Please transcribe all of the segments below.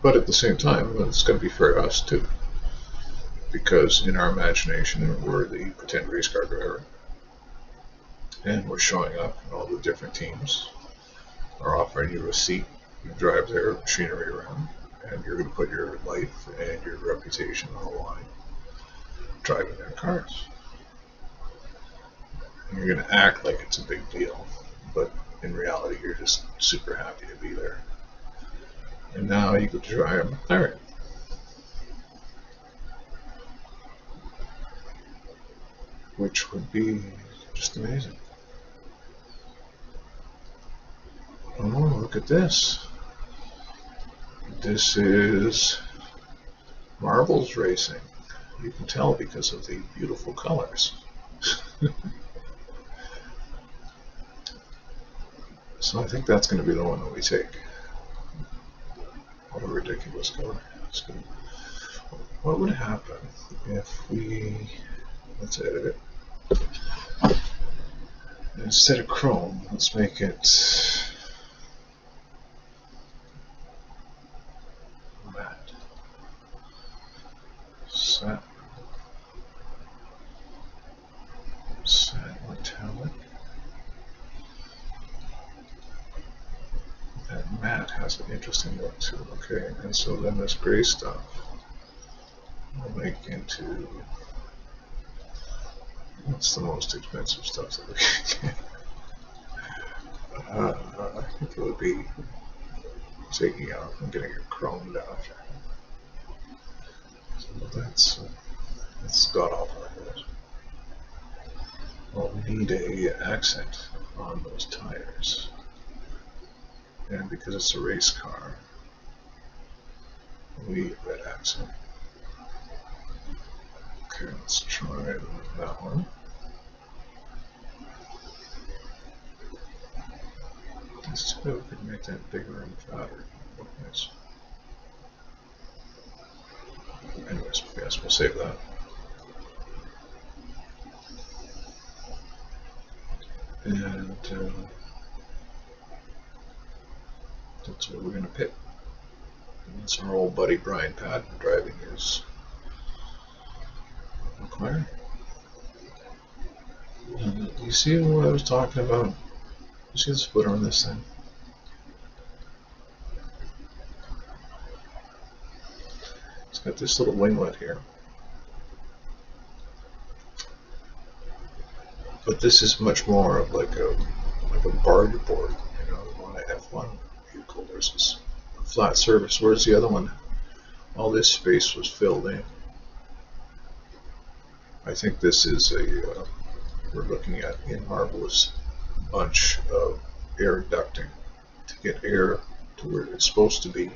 But at the same time, it's going to be fair to us too, because in our imagination, we're the pretend race car driver, and we're showing up, and all the different teams are offering you a seat. You drive their machinery around, and you're going to put your life and your reputation on the line driving their cars. And you're going to act like it's a big deal, but in reality, you're just super happy to be there. And now you get to drive a McLaren. Which would be just amazing. Oh, look at this. This is marbles racing. You can tell because of the beautiful colors. So I think that's going to be the one that we take. What a ridiculous color. What would happen if we, let's edit it. Instead of chrome, let's make it matte. Satin metallic. That matte has an interesting look too. Okay, and so then this gray stuff we'll make into, what's the most expensive stuff that we can get? I think it would be taking out and getting it chromed out. So that's god awful. Well, we need a accent on those tires. And because it's a race car, we need a red accent. Okay, let's try that one. Let's see if we can make that bigger and fatter. Look nice. Anyways, yes, we'll save that. And that's what we're going to pick. And that's our old buddy Brian Patton driving his McLaren. You see what I was talking about? You see the splitter on this thing? It's got this little winglet here. But this is much more of like a barge board, you know, on a F1 vehicle. There's this flat surface, whereas the other one, all this space was filled in. I think this is we're looking at in marvelous bunch of air ducting to get air to where it's supposed to be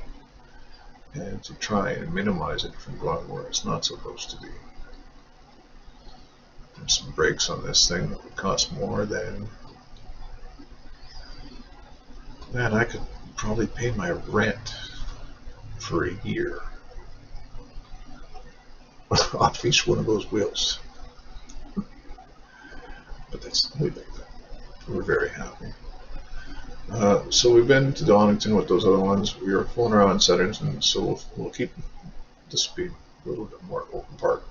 and to try and minimize it from going where it's not supposed to be. There's some brakes on this thing that would cost more than, man, I could probably pay my rent for a year off each one of those wheels. But that's we like that. We're very happy. So we've been to Donington with those other ones. We were fooling around in settings, and so we'll keep the speed a little bit more open park.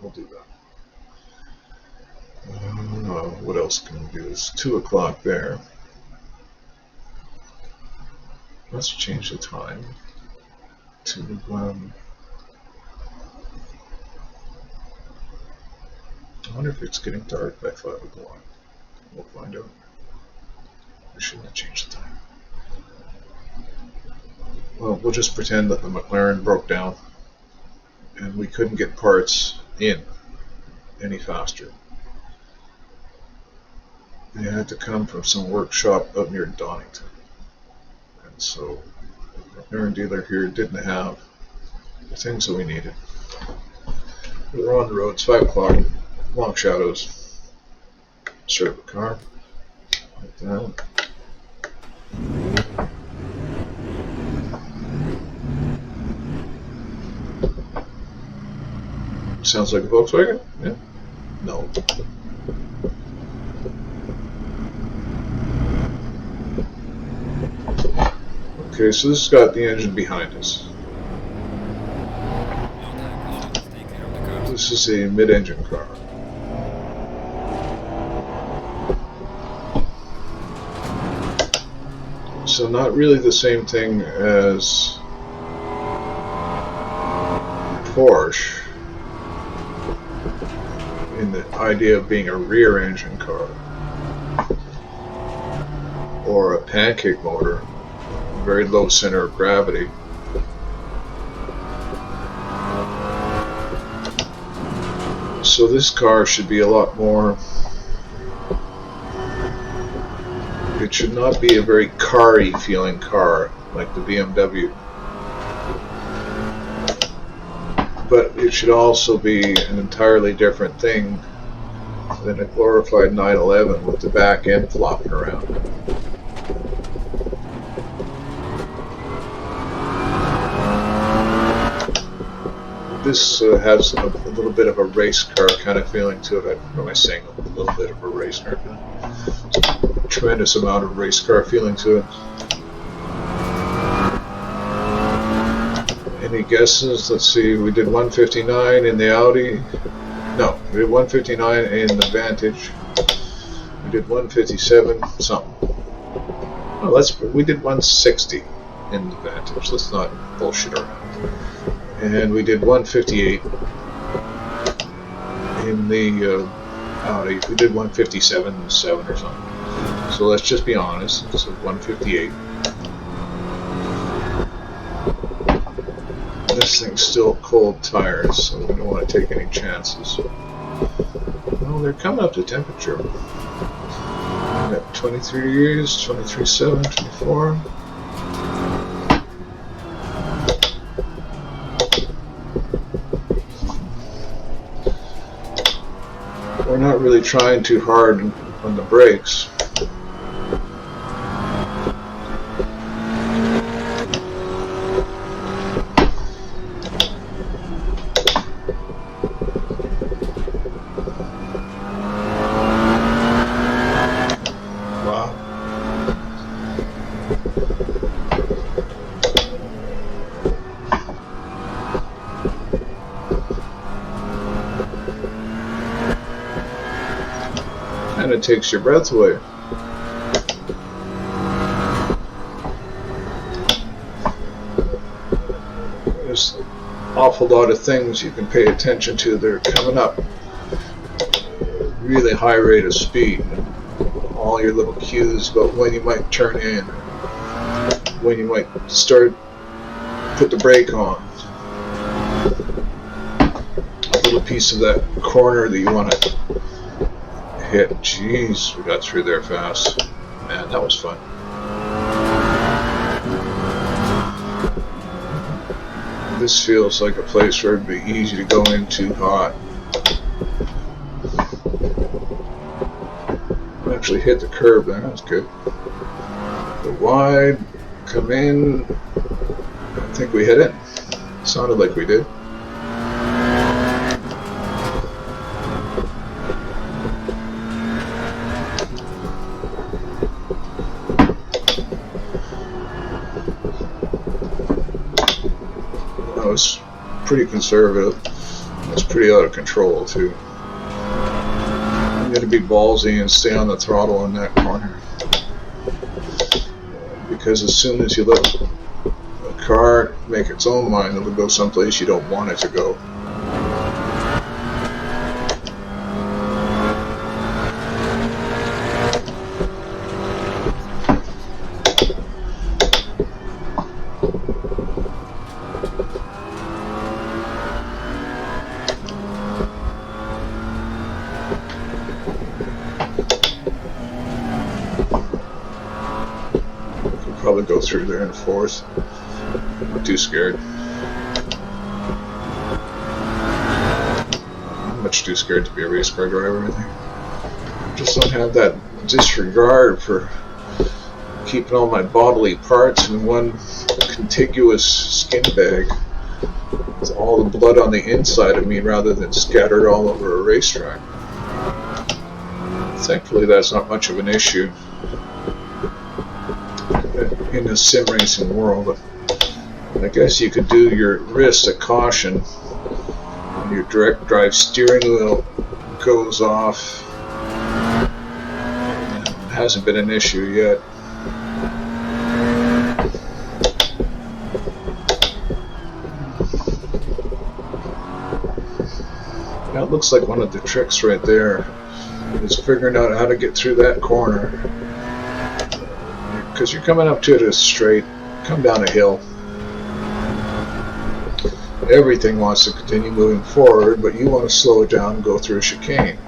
We'll do that. What else can we do? It's 2 o'clock there. Let's change the time to I wonder if it's getting dark by 5 o'clock. We'll find out. We shouldn't change the time. Well, we'll just pretend that the McLaren broke down and we couldn't get parts in any faster. They had to come from some workshop out near Donington. And so the McLaren dealer here didn't have the things that we needed. We were on the road, it's 5 o'clock, long shadows. Start the car, like that. Sounds like a Volkswagen? Yeah? No. Okay, so this has got the engine behind us. This is a mid-engine car. So not really the same thing as Porsche in the idea of being a rear engine car or a pancake motor, very low center of gravity. So this car should be a lot more, it should not be a very car-y feeling car like the BMW, but it should also be an entirely different thing than a glorified 911 with the back end flopping around. This has a little bit of a race car kind of feeling to it. What am I saying? A little bit of a race car. Tremendous amount of race car feeling to it. Any guesses? Let's see. We did 159 in the Audi. No, we did 159 in the Vantage. We did 157 something. Oh, we did 160 in the Vantage. Let's not bullshit around. And we did 158 in the Audi. We did 157.7 or something. So let's just be honest. It's 158. This thing's still cold tires, so we don't want to take any chances. Well, they're coming up to temperature. We got 23 degrees, 23.7, 24. We're not really trying too hard on the brakes. Wow. And it takes your breath away. There's an awful lot of things you can pay attention to that are coming up. Really high rate of speed. All your little cues about when you might turn in, when you might put the brake on. A little piece of that corner that you want to hit. Jeez, we got through there fast. Man, that was fun. This feels like a place where it'd be easy to go into hot. Actually hit the curb there, that's good. The wide, come in. I think we hit it. Sounded like we did. That was pretty conservative. It was pretty out of control too. I'm going to be ballsy and stay on the throttle in that corner, because as soon as you let a car make its own mind, it'll go someplace you don't want it to go. Probably go through there in fourth. I'm not too scared. I'm much too scared to be a race car driver, I think. I just don't have that disregard for keeping all my bodily parts in one contiguous skin bag with all the blood on the inside of me rather than scattered all over a racetrack. Thankfully, that's not much of an issue in the sim racing world. I guess you could do your wrist a caution your direct drive steering wheel goes off. It hasn't been an issue yet. That looks like one of the tricks right there is figuring out how to get through that corner, because you're coming up to it as straight, come down a hill. Everything wants to continue moving forward, but you want to slow it down and go through a chicane.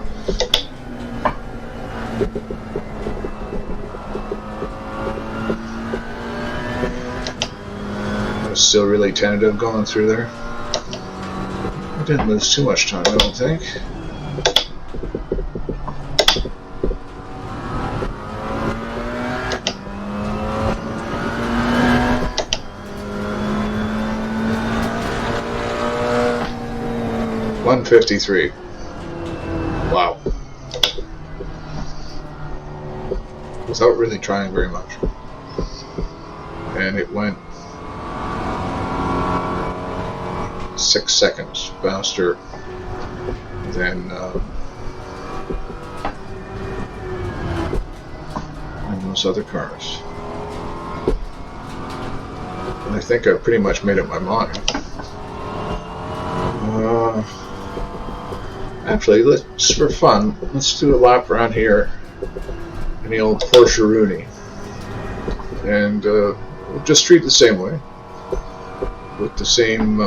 I was still really tentative going through there. I didn't lose too much time, I don't think. $153. Wow. Without really trying very much. And it went 6 seconds faster than those other cars. And I think I pretty much made up my mind. Actually, just for fun, let's do a lap around here in the old Porsche Rooney. And we'll just treat it the same way, with the same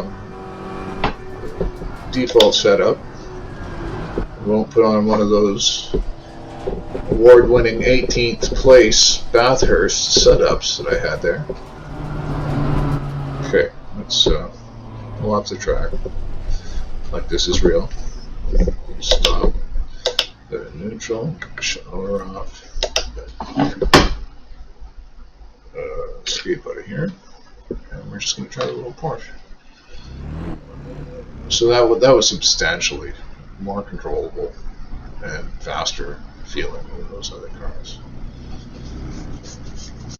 default setup. We won't put on one of those award-winning 18th place Bathurst setups that I had there. Okay, let's pull off the track like this is real. Stop. Put it in neutral. Shower off. Speed buddy here, and we're just going to try a little Porsche. So that was substantially more controllable and faster feeling than those other cars.